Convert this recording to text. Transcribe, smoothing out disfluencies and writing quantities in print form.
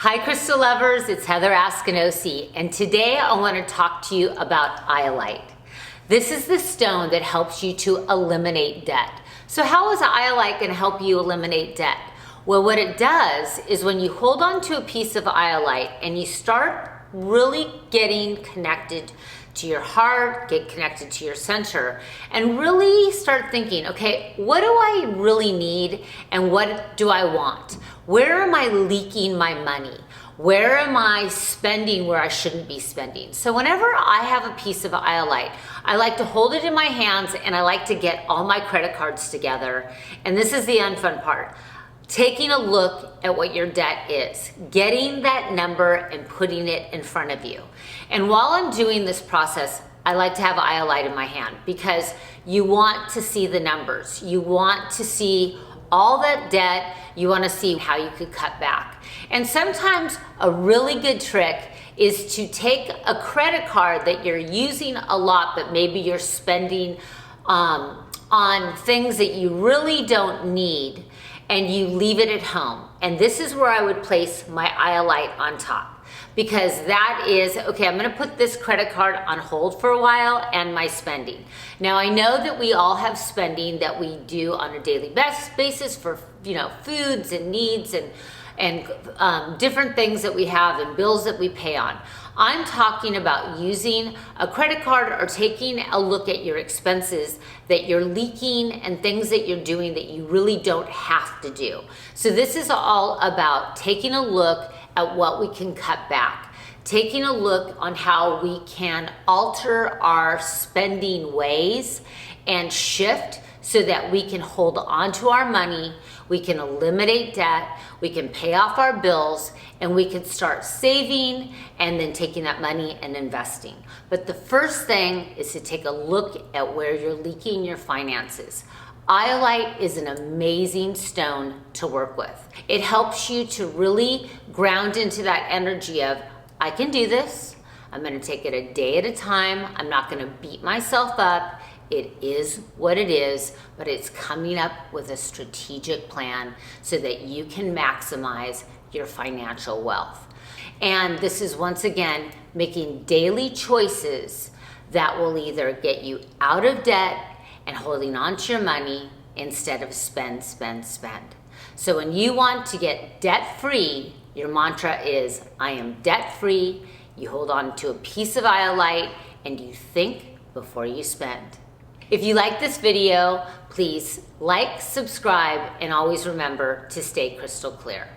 Hi crystal lovers, it's Heather Askinosi, and today I want to talk to you about Iolite. This is the stone that helps you to eliminate debt. So how is Iolite going to help you eliminate debt? Well, what it does is when you hold on to a piece of Iolite and you start really getting connected to your heart, get connected to your center, and really start thinking, okay, what do I really need and what do I want? Where am I leaking my money? Where am I spending where I shouldn't be spending? So whenever I have a piece of Iolite, I like to hold it in my hands and I like to get all my credit cards together. And this is the unfun part. Taking a look at what your debt is, getting that number and putting it in front of you. And while I'm doing this process, I like to have Iolite in my hand because you want to see the numbers. You want to see all that debt. You want to see how you could cut back. And sometimes a really good trick is to take a credit card that you're using a lot, but maybe you're spending on things that you really don't need, and you leave it at home. And this is where I would place my Iolite on top, because that is, okay, I'm gonna put this credit card on hold for a while and my spending. Now I know that we all have spending that we do on a daily basis for, foods and needs and different things that we have and bills that we pay on. I'm talking about using a credit card or taking a look at your expenses that you're leaking and things that you're doing that you really don't have to do. So this is all about taking a look at what we can cut back, taking a look on how we can alter our spending ways and shift so that we can hold on to our money, we can eliminate debt, we can pay off our bills, and we can start saving and then taking that money and investing. But the first thing is to take a look at where you're leaking your finances. Iolite is an amazing stone to work with. It helps you to really ground into that energy of, I can do this, I'm gonna take it a day at a time, I'm not gonna beat myself up, it is what it is, but it's coming up with a strategic plan so that you can maximize your financial wealth. And this is once again making daily choices that will either get you out of debt and holding on to your money instead of spend, spend, spend. So when you want to get debt free, your mantra is, I am debt free. You hold on to a piece of Iolite and you think before you spend. If you like this video, please like, subscribe, and always remember to stay crystal clear.